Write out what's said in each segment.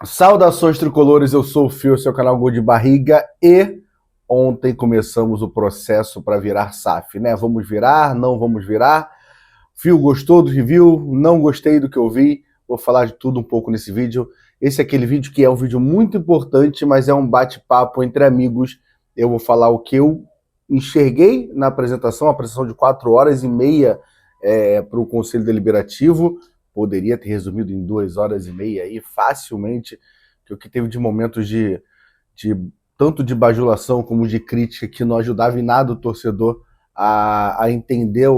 Saudações tricolores, eu sou o Fio, seu canal Gol de Barriga, e ontem começamos o processo para virar SAF, né? Vamos virar, não vamos virar? Fio, gostou do review? Não gostei do que eu vi? Vou falar de tudo um pouco nesse vídeo. Esse é aquele vídeo que é um vídeo muito importante, mas é um bate-papo entre amigos. Eu vou falar o que eu enxerguei na apresentação, a apresentação de 4 horas e meia para o Conselho Deliberativo. Poderia ter resumido em 2 horas e meia aí, facilmente, que o que teve de momentos de tanto de bajulação como de crítica que não ajudava em nada o torcedor a entender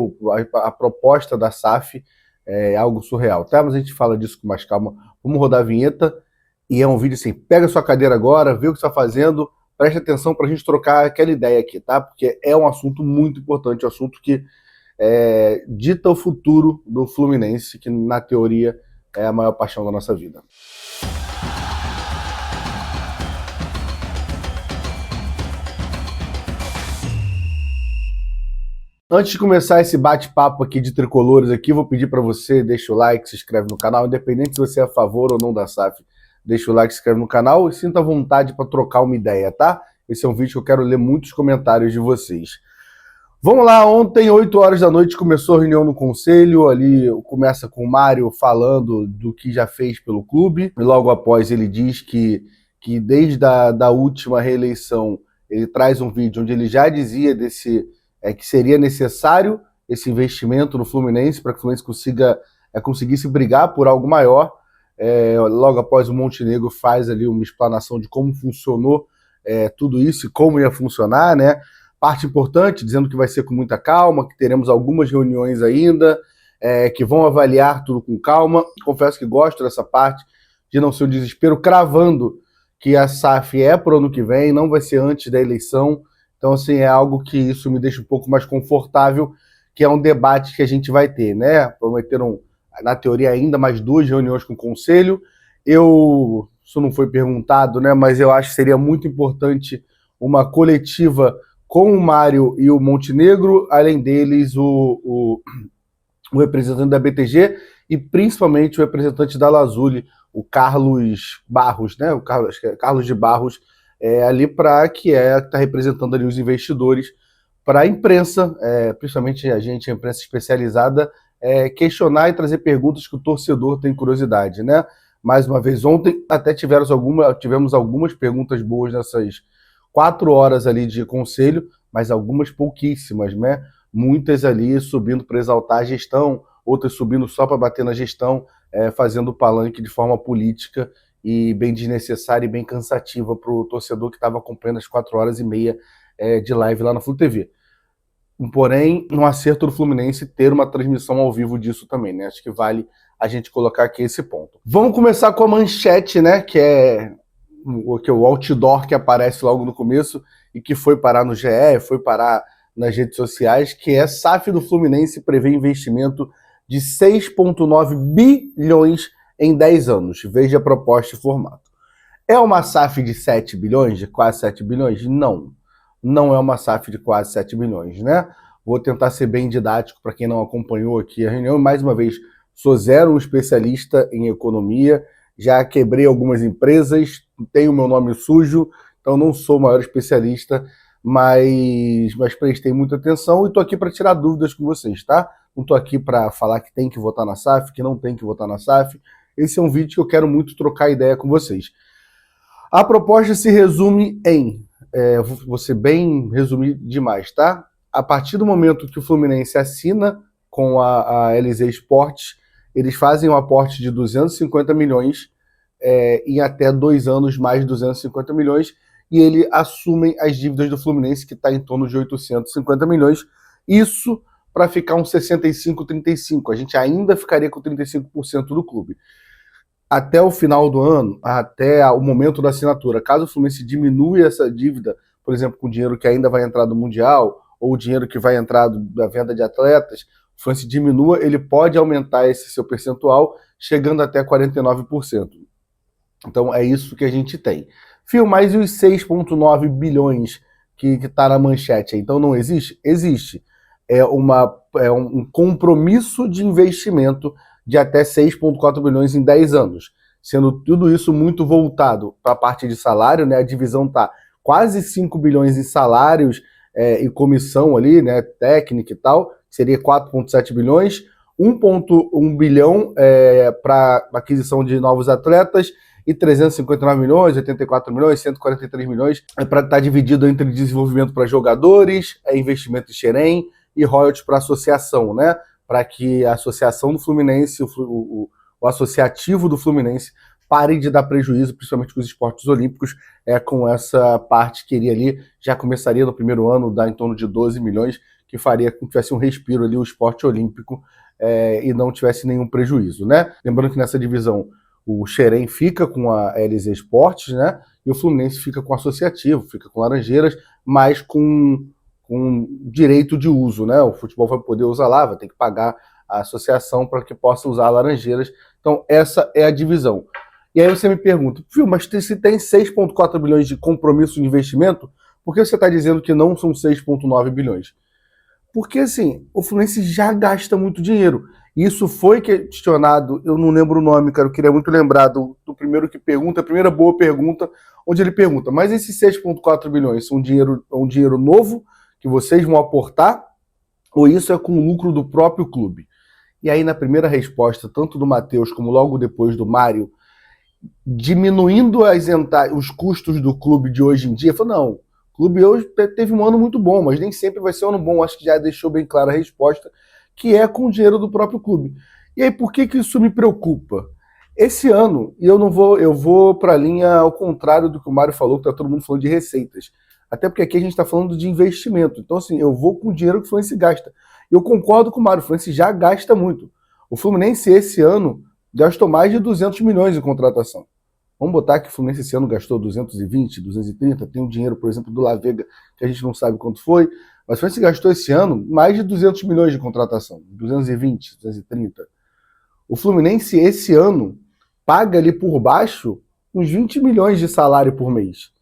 a proposta da SAF, é algo surreal. Tá? Mas a gente fala disso com mais calma. Vamos rodar a vinheta, e é um vídeo assim, pega sua cadeira agora, vê o que está fazendo, preste atenção para a gente trocar aquela ideia aqui, tá? Porque é um assunto muito importante, um assunto que dita o futuro do Fluminense, que na teoria é a maior paixão da nossa vida. Antes de começar esse bate-papo aqui de tricolores aqui, vou pedir para você, deixa o like, se inscreve no canal, independente se você é a favor ou não da SAF, deixa o like, se inscreve no canal e sinta vontade para trocar uma ideia, tá? Esse é um vídeo que eu quero ler muitos comentários de vocês. Vamos lá, ontem, 8 horas da noite, começou a reunião no conselho, ali começa com o Mário falando do que já fez pelo clube, e logo após ele diz que desde da última reeleição, ele traz um vídeo onde ele já dizia que seria necessário esse investimento no Fluminense para que o Fluminense conseguisse brigar por algo maior. Logo após o Montenegro faz ali uma explanação de como funcionou tudo isso e como ia funcionar, né? Parte importante, dizendo que vai ser com muita calma, que teremos algumas reuniões ainda, que vão avaliar tudo com calma. Confesso que gosto dessa parte, de não ser um desespero, cravando que a SAF é para o ano que vem, não vai ser antes da eleição. Então, assim, é algo que isso me deixa um pouco mais confortável, que é um debate que a gente vai ter, né? Prometeram, na teoria, ainda mais 2 reuniões com o Conselho. Isso não foi perguntado, né? Mas eu acho que seria muito importante uma coletiva com o Mário e o Montenegro, além deles o representante da BTG e principalmente o representante da Lazuli, o Carlos Barros, né? O Carlos de Barros, ali que está representando ali os investidores para a imprensa, principalmente a imprensa especializada, questionar e trazer perguntas que o torcedor tem curiosidade, né? Mais uma vez, ontem até tivemos algumas perguntas boas nessas 4 horas ali de conselho, mas algumas pouquíssimas, né? Muitas ali subindo para exaltar a gestão, outras subindo só para bater na gestão, fazendo palanque de forma política e bem desnecessária e bem cansativa para o torcedor que estava acompanhando as 4 horas e meia de live lá na Flu TV. Porém, um acerto do Fluminense ter uma transmissão ao vivo disso também, né? Acho que vale a gente colocar aqui esse ponto. Vamos começar com a manchete, né? Que é o outdoor que aparece logo no começo e que foi parar no GE, foi parar nas redes sociais, que é SAF do Fluminense prevê investimento de 6,9 bilhões em 10 anos. Veja a proposta e formato. É uma SAF de 7 bilhões, de quase 7 bilhões? Não. Não é uma SAF de quase 7 bilhões, né? Vou tentar ser bem didático para quem não acompanhou aqui a reunião. Mais uma vez, sou zero especialista em economia, já quebrei algumas empresas, tenho meu nome sujo, então não sou o maior especialista, mas prestei muita atenção e estou aqui para tirar dúvidas com vocês, tá? Não estou aqui para falar que tem que votar na SAF, que não tem que votar na SAF. Esse é um vídeo que eu quero muito trocar ideia com vocês. A proposta se resume em, vou ser bem resumir demais, tá? A partir do momento que o Fluminense assina com a LZ Esportes, eles fazem um aporte de 250 milhões em até 2 anos, mais 250 milhões, e eles assumem as dívidas do Fluminense, que está em torno de 850 milhões. Isso para ficar uns 65-35. A gente ainda ficaria com 35% do clube. Até o final do ano, até o momento da assinatura, caso o Fluminense diminua essa dívida, por exemplo, com o dinheiro que ainda vai entrar do Mundial, ou o dinheiro que vai entrar da venda de atletas, o Fluminense diminua, ele pode aumentar esse seu percentual, chegando até 49%. Então é isso que a gente tem. Fio, mais os 6,9 bilhões que está na manchete, então não existe? Existe. É um compromisso de investimento de até 6,4 bilhões em 10 anos. sendo tudo isso muito voltado para a parte de salário, né? A divisão está quase 5 bilhões em salários e comissão ali, né? Técnica e tal, seria 4,7 bilhões, 1,1 bilhão para aquisição de novos atletas e 359 milhões, 84 milhões, 143 milhões para estar dividido entre desenvolvimento para jogadores, investimento em xerém e royalties para associação, né? Para que a associação do Fluminense, o associativo do Fluminense, pare de dar prejuízo, principalmente com os esportes olímpicos, com essa parte que iria ali, já começaria no primeiro ano, dar em torno de 12 milhões, que faria com que tivesse um respiro ali o esporte olímpico e não tivesse nenhum prejuízo, né? Lembrando que nessa divisão o xerém fica com a LZ Esportes, né? E o Fluminense fica com o associativo, fica com Laranjeiras, mas com direito de uso, né? O futebol vai poder usar lá, vai ter que pagar a associação para que possa usar Laranjeiras. Então, essa é a divisão. E aí você me pergunta, mas se tem 6,4 bilhões de compromisso de investimento, por que você está dizendo que não são 6,9 bilhões? Porque, assim, o Fluminense já gasta muito dinheiro. Isso foi questionado, eu não lembro o nome, cara, eu queria muito lembrar do primeiro que pergunta, a primeira boa pergunta, onde ele pergunta, mas esses 6,4 bilhões são um dinheiro novo que vocês vão aportar, ou isso é com o lucro do próprio clube? E aí, na primeira resposta, tanto do Matheus como logo depois do Mário, diminuindo os custos do clube de hoje em dia, falou, não, o clube hoje teve um ano muito bom, mas nem sempre vai ser um ano bom, acho que já deixou bem clara a resposta, que é com o dinheiro do próprio clube. E aí, por que isso me preocupa? Esse ano, e eu vou para a linha ao contrário do que o Mário falou, que está todo mundo falando de receitas. Até porque aqui a gente está falando de investimento. Então, assim, eu vou com o dinheiro que o Fluminense gasta. Eu concordo com o Mário, o Fluminense já gasta muito. O Fluminense, esse ano, gastou mais de 200 milhões em contratação. Vamos botar que o Fluminense esse ano gastou 220, 230, tem um dinheiro, por exemplo, do La Vega, que a gente não sabe quanto foi, mas o Fluminense gastou esse ano mais de 200 milhões de contratação, 220, 230. O Fluminense, esse ano, paga ali por baixo uns 20 milhões de salário por mês.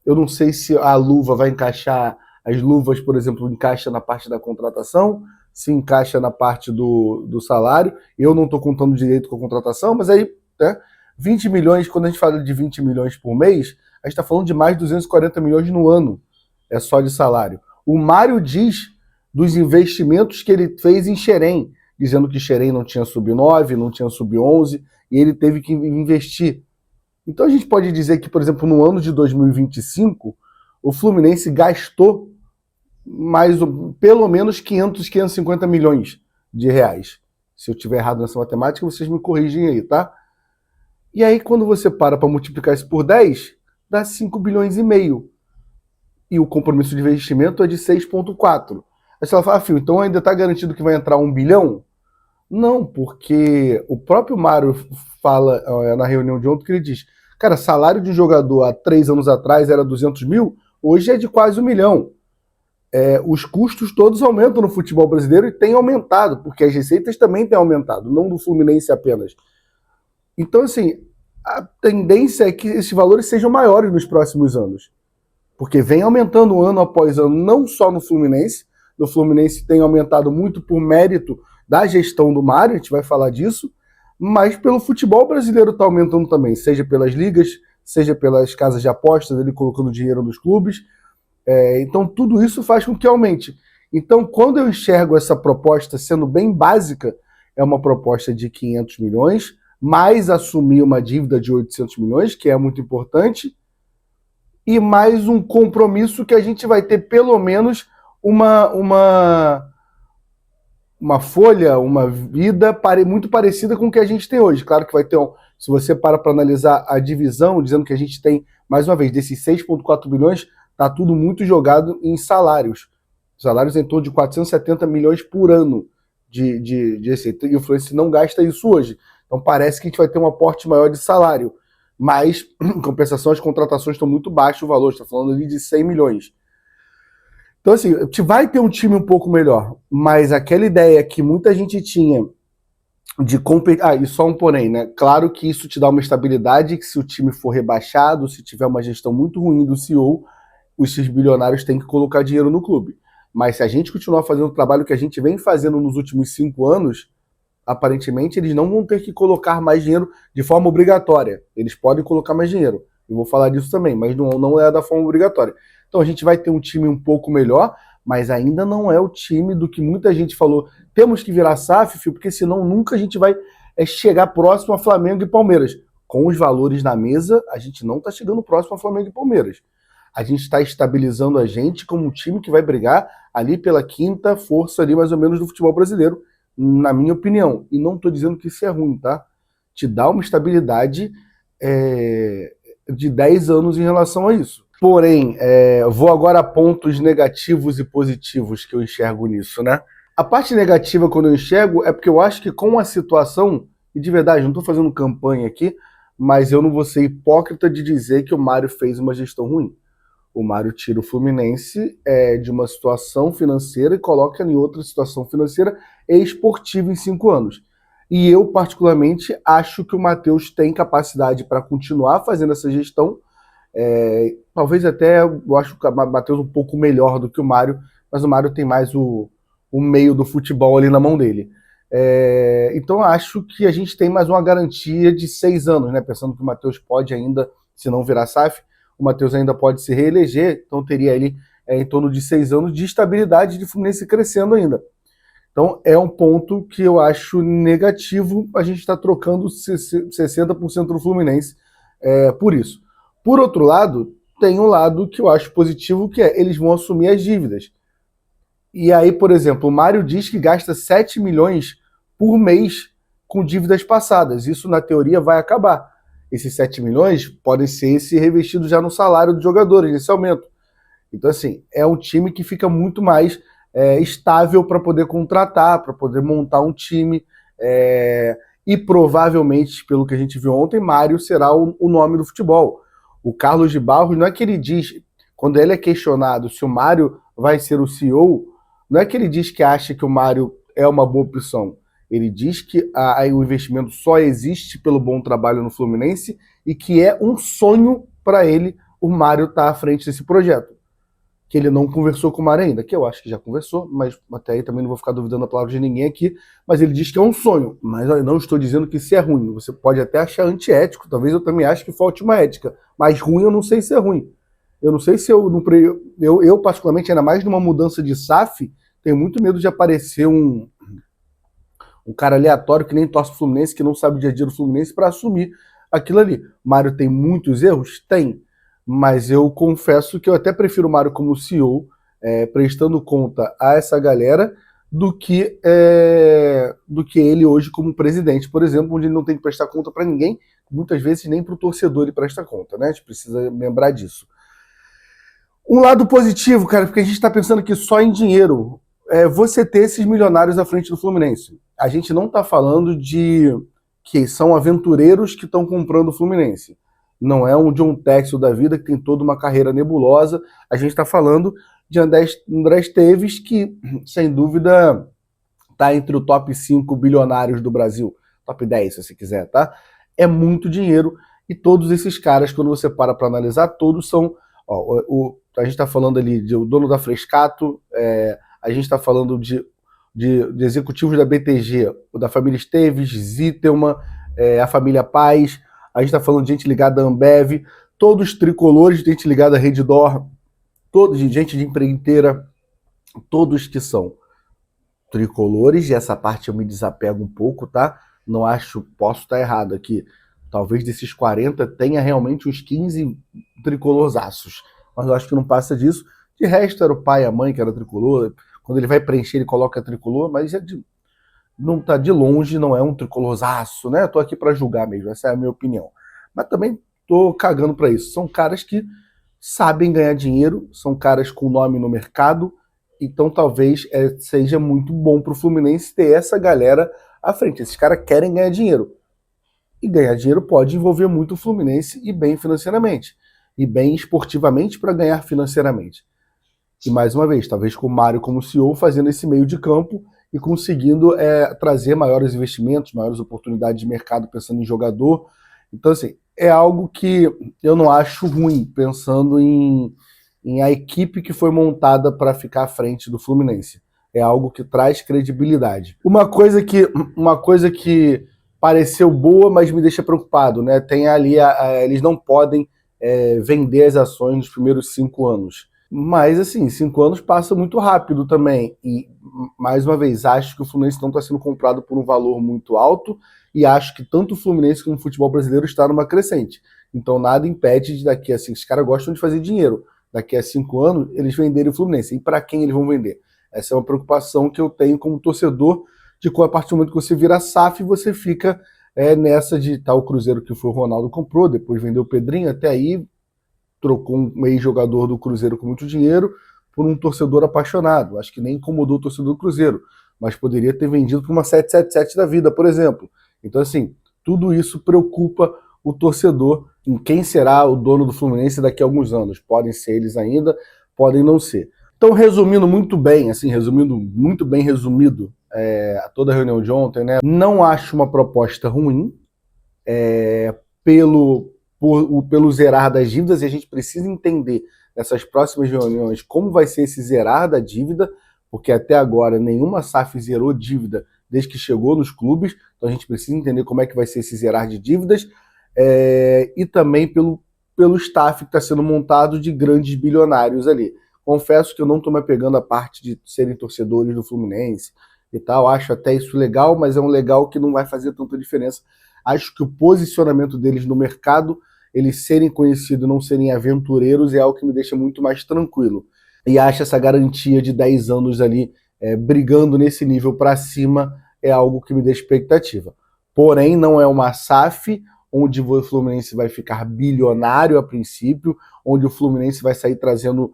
Eu não sei se a luva vai encaixar, as luvas, por exemplo, encaixa na parte da contratação, se encaixa na parte do salário. Eu não estou contando direito com a contratação, mas aí, né, 20 milhões, quando a gente fala de 20 milhões por mês, a gente está falando de mais de 240 milhões no ano, só de salário. O Mário diz dos investimentos que ele fez em xerém, dizendo que xerém não tinha sub-9, não tinha sub-11, e ele teve que investir. Então a gente pode dizer que, por exemplo, no ano de 2025, o Fluminense gastou pelo menos 550 milhões de reais. Se eu estiver errado nessa matemática, vocês me corrigem aí, tá? E aí, quando você para multiplicar isso por 10, dá 5 bilhões e meio. E o compromisso de investimento é de 6,4. Aí você fala, Fio, então ainda está garantido que vai entrar 1 bilhão? Não, porque o próprio Mário fala na reunião de ontem que ele diz, cara, salário de um jogador há 3 anos atrás era 200 mil, hoje é de quase 1 milhão. Os custos todos aumentam no futebol brasileiro e têm aumentado, porque as receitas também têm aumentado, não do Fluminense apenas. Então, assim, a tendência é que esses valores sejam maiores nos próximos anos, porque vem aumentando ano após ano, não só no Fluminense, tem aumentado muito por mérito da gestão do Mário, a gente vai falar disso, mas pelo futebol brasileiro está aumentando também, seja pelas ligas, seja pelas casas de apostas, ele colocando dinheiro nos clubes. Então tudo isso faz com que aumente. Então quando eu enxergo essa proposta sendo bem básica, é uma proposta de 500 milhões, mais assumir uma dívida de 800 milhões, que é muito importante, e mais um compromisso que a gente vai ter pelo menos uma folha, uma vida muito parecida com o que a gente tem hoje. Claro que vai ter, se você para analisar a divisão, dizendo que a gente tem, mais uma vez, desses 6,4 bilhões, está tudo muito jogado em salários. Salários em torno de 470 milhões por ano de receita. E o Fluminense não gasta isso hoje. Então parece que a gente vai ter um aporte maior de salário. Mas, em compensação, as contratações estão muito baixo o valor. Está falando ali de 100 milhões. Então, assim, a gente vai ter um time um pouco melhor. Mas aquela ideia que muita gente tinha de competir... e só um porém, né? Claro que isso te dá uma estabilidade, que se o time for rebaixado, se tiver uma gestão muito ruim do CEO, os bilionários têm que colocar dinheiro no clube. Mas se a gente continuar fazendo o trabalho que a gente vem fazendo nos últimos 5 anos, aparentemente, eles não vão ter que colocar mais dinheiro de forma obrigatória. Eles podem colocar mais dinheiro. Eu vou falar disso também, mas não é da forma obrigatória. Então a gente vai ter um time um pouco melhor, mas ainda não é o time do que muita gente falou. Temos que virar SAF, filho, porque senão nunca a gente vai chegar próximo a Flamengo e Palmeiras. Com os valores na mesa, a gente não está chegando próximo a Flamengo e Palmeiras. A gente está estabilizando a gente como um time que vai brigar ali pela quinta força ali mais ou menos do futebol brasileiro, na minha opinião. E não estou dizendo que isso é ruim, tá? Te dá uma estabilidade de 10 anos em relação a isso. Porém, vou agora a pontos negativos e positivos que eu enxergo nisso, né? A parte negativa quando eu enxergo é porque eu acho que com a situação, e de verdade, não estou fazendo campanha aqui, mas eu não vou ser hipócrita de dizer que o Mário fez uma gestão ruim. O Mário tira o Fluminense de uma situação financeira e coloca em outra situação financeira e esportiva em 5 anos. E eu, particularmente, acho que o Matheus tem capacidade para continuar fazendo essa gestão. Talvez até eu acho o Matheus um pouco melhor do que o Mário, mas o Mário tem mais o meio do futebol ali na mão dele. Então acho que a gente tem mais uma garantia de 6 anos, né? Pensando que o Matheus pode ainda, se não virar SAF, o Matheus ainda pode se reeleger, então teria ali em torno de 6 anos de estabilidade de Fluminense crescendo ainda. Então é um ponto que eu acho negativo a gente estar trocando 60% do Fluminense por isso. Por outro lado, tem um lado que eu acho positivo, que eles vão assumir as dívidas. E aí, por exemplo, o Mário diz que gasta 7 milhões por mês com dívidas passadas. Isso, na teoria, vai acabar. Esses 7 milhões podem ser revestidos já no salário dos jogadores, nesse aumento. Então, assim, é um time que fica muito mais estável para poder contratar, para poder montar um time. E provavelmente, pelo que a gente viu ontem, Mário será o nome do futebol. O Carlos de Barros, não é que ele diz, quando ele é questionado se o Mário vai ser o CEO, não é que ele diz que acha que o Mário é uma boa opção. Ele diz que o investimento só existe pelo bom trabalho no Fluminense e que é um sonho para ele o Mário estar à frente desse projeto. Que ele não conversou com o Mário ainda, que eu acho que já conversou, mas até aí também não vou ficar duvidando a palavra de ninguém aqui, mas ele diz que é um sonho. Mas eu não estou dizendo que isso é ruim. Você pode até achar antiético, talvez eu também ache que falte uma ética, mas ruim eu não sei se é ruim. Eu não sei se eu particularmente, ainda mais numa mudança de SAF, tenho muito medo de aparecer um cara aleatório que nem torce o Fluminense, que não sabe o dia a dia do Fluminense, para assumir aquilo ali. Mário tem muitos erros? Tem. Mas eu confesso que eu até prefiro o Mário como CEO, prestando conta a essa galera, do que ele hoje como presidente, por exemplo, onde ele não tem que prestar conta para ninguém, muitas vezes nem para o torcedor ele presta conta, né? A gente precisa lembrar disso. Um lado positivo, cara, porque a gente está pensando aqui só em dinheiro, você ter esses milionários à frente do Fluminense. A gente não está falando de que são aventureiros que estão comprando o Fluminense. Não é um John Texel da vida que tem toda uma carreira nebulosa. A gente está falando de André Esteves, que, sem dúvida, está entre o top 5 bilionários do Brasil. Top 10, se você quiser, tá? É muito dinheiro. E todos esses caras, quando você para analisar, todos são... a gente está falando ali do dono da Frescato, a gente está falando de executivos da BTG, da família Esteves, Zitelman, a família Paz, a gente está falando de gente ligada à Ambev, todos tricolores, gente ligada à Redditor, todos, gente de empreiteira, todos que são tricolores, e essa parte eu me desapego um pouco, tá? Não acho, posso estar errado aqui, talvez desses 40 tenha realmente uns 15 tricolorzaços, mas eu acho que não passa disso. De resto era o pai e a mãe que era tricolor, quando ele vai preencher ele coloca tricolor, mas não tá de longe, não é um tricolorzaço, né? Eu tô aqui para julgar mesmo, essa é a minha opinião. Mas também tô cagando para isso. São caras que sabem ganhar dinheiro, são caras com nome no mercado, então talvez seja muito bom pro Fluminense ter essa galera à frente. Esses caras querem ganhar dinheiro. E ganhar dinheiro pode envolver muito o Fluminense e bem financeiramente. E bem esportivamente para ganhar financeiramente. E mais uma vez, talvez com o Mário como CEO fazendo esse meio de campo e conseguindo trazer maiores investimentos, maiores oportunidades de mercado pensando em jogador. Então, assim, é algo que eu não acho ruim, pensando em a equipe que foi montada para ficar à frente do Fluminense. é algo que traz credibilidade. Uma coisa que pareceu boa, mas me deixa preocupado, né? Tem ali, eles não podem vender as ações nos primeiros 5 anos. Mas, assim, 5 anos passa muito rápido também. E, mais uma vez, acho que o Fluminense não está sendo comprado por um valor muito alto e acho que tanto o Fluminense como o futebol brasileiro está numa crescente. Então, nada impede de daqui a 5... Os caras gostam de fazer dinheiro. Daqui a 5 anos, eles venderem o Fluminense. E para quem eles vão vender? Essa é uma preocupação que eu tenho como torcedor, de que a partir do momento que você vira SAF, você fica nessa de tal Cruzeiro que foi o Ronaldo comprou, depois vendeu o Pedrinho, até aí trocou um ex-jogador do Cruzeiro com muito dinheiro por um torcedor apaixonado. Acho que nem incomodou o torcedor do Cruzeiro, mas poderia ter vendido para uma 777 da vida, por exemplo. Então, assim, tudo isso preocupa o torcedor em quem será o dono do Fluminense daqui a alguns anos. Podem ser eles ainda, podem não ser. Então, resumindo muito bem, muito bem resumido, toda a reunião de ontem, né? Não acho uma proposta ruim, pelo zerar das dívidas, e a gente precisa entender nessas próximas reuniões como vai ser esse zerar da dívida, porque até agora nenhuma SAF zerou dívida desde que chegou nos clubes, então a gente precisa entender como é que vai ser esse zerar de dívidas, e também pelo staff que está sendo montado de grandes bilionários ali. Confesso que eu não estou me apegando à parte de serem torcedores do Fluminense e tal, acho até isso legal, mas é um legal que não vai fazer tanta diferença. Acho que o posicionamento deles no mercado, eles serem conhecidos, não serem aventureiros, é algo que me deixa muito mais tranquilo. E acho essa garantia de 10 anos ali, brigando nesse nível para cima, é algo que me deixa expectativa. Porém, não é uma SAF onde o Fluminense vai ficar bilionário a princípio, onde o Fluminense vai sair trazendo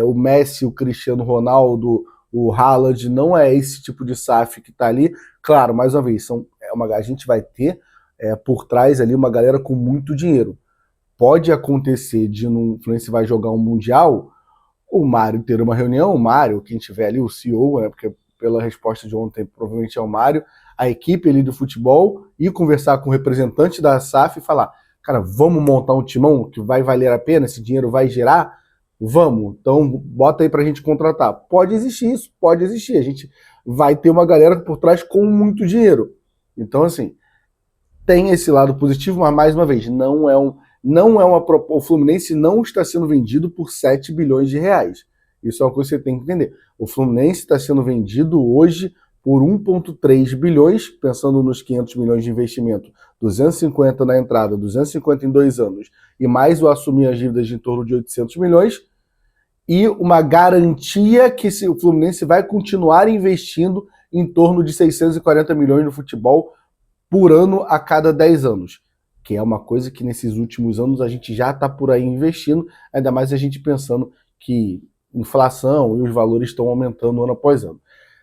o Messi, o Cristiano Ronaldo, o Haaland. Não é esse tipo de SAF que está ali. Claro, mais uma vez, a gente vai ter por trás ali uma galera com muito dinheiro. Pode acontecer de o Fluminense vai jogar um Mundial, o Mário ter uma reunião, o Mário, quem tiver ali, o CEO, né, porque pela resposta de ontem provavelmente é o Mário, a equipe ali do futebol, e conversar com o representante da SAF e falar, cara, vamos montar um timão que vai valer a pena, esse dinheiro vai gerar? Vamos, então bota aí pra gente contratar. Pode existir isso, pode existir, a gente vai ter uma galera por trás com muito dinheiro. Então, assim, tem esse lado positivo, mas mais uma vez, o Fluminense não está sendo vendido por 7 bilhões de reais. Isso é uma coisa que você tem que entender. O Fluminense está sendo vendido hoje por 1,3 bilhões, pensando nos 500 milhões de investimento, 250 na entrada, 250 em 2 anos, e mais o assumir as dívidas de em torno de 800 milhões, e uma garantia que o Fluminense vai continuar investindo em torno de 640 milhões no futebol por ano a cada 10 anos, que é uma coisa que nesses últimos anos a gente já está por aí investindo, ainda mais a gente pensando que inflação e os valores estão aumentando ano após ano.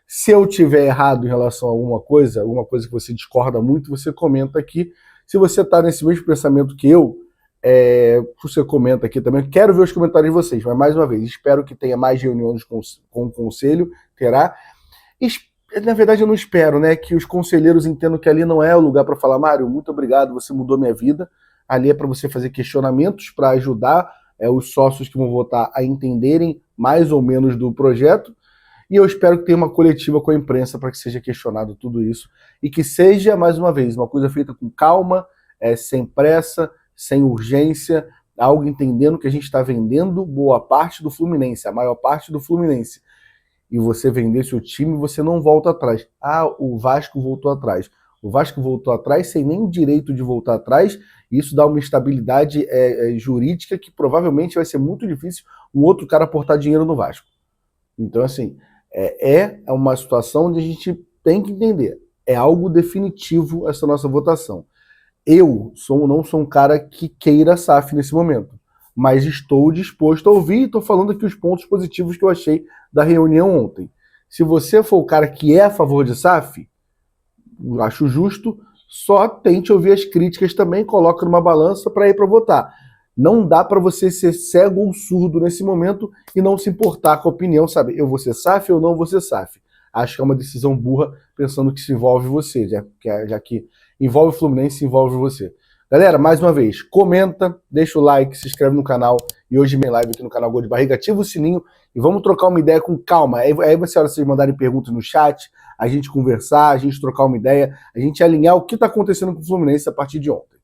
Se eu tiver errado em relação a alguma coisa que você discorda muito, você comenta aqui. Se você está nesse mesmo pensamento que eu, você comenta aqui também. Quero ver os comentários de vocês, mas mais uma vez, espero que tenha mais reuniões com o conselho, terá. Na verdade, eu não espero, né, que os conselheiros entendam que ali não é o lugar para falar, Mário, muito obrigado, você mudou minha vida. Ali é para você fazer questionamentos, para ajudar os sócios que vão votar a entenderem mais ou menos do projeto. E eu espero que tenha uma coletiva com a imprensa para que seja questionado tudo isso e que seja, mais uma vez, uma coisa feita com calma, sem pressa, sem urgência, algo entendendo que a gente está vendendo boa parte do Fluminense, a maior parte do Fluminense. E você vender seu time, você não volta atrás. Ah, o Vasco voltou atrás. O Vasco voltou atrás sem nem o direito de voltar atrás. E isso dá uma instabilidade jurídica que provavelmente vai ser muito difícil um outro cara aportar dinheiro no Vasco. Então, assim, é uma situação onde a gente tem que entender. É algo definitivo essa nossa votação. Eu não sou um cara que queira SAF nesse momento, mas estou disposto a ouvir e estou falando aqui os pontos positivos que eu achei da reunião ontem. Se você for o cara que é a favor de SAF, acho justo, só tente ouvir as críticas também, coloca numa balança para ir para votar. Não dá para você ser cego ou surdo nesse momento e não se importar com a opinião, sabe? Eu vou ser SAF ou não vou ser SAF. Acho que é uma decisão burra pensando que se envolve você, já que envolve o Fluminense, envolve você. Galera, mais uma vez, comenta, deixa o like, se inscreve no canal. E hoje minha live aqui no canal Gol de Barriga, ativa o sininho e vamos trocar uma ideia com calma. Aí você, olha, vocês mandarem perguntas no chat, a gente conversar, a gente trocar uma ideia, a gente alinhar o que está acontecendo com o Fluminense a partir de ontem.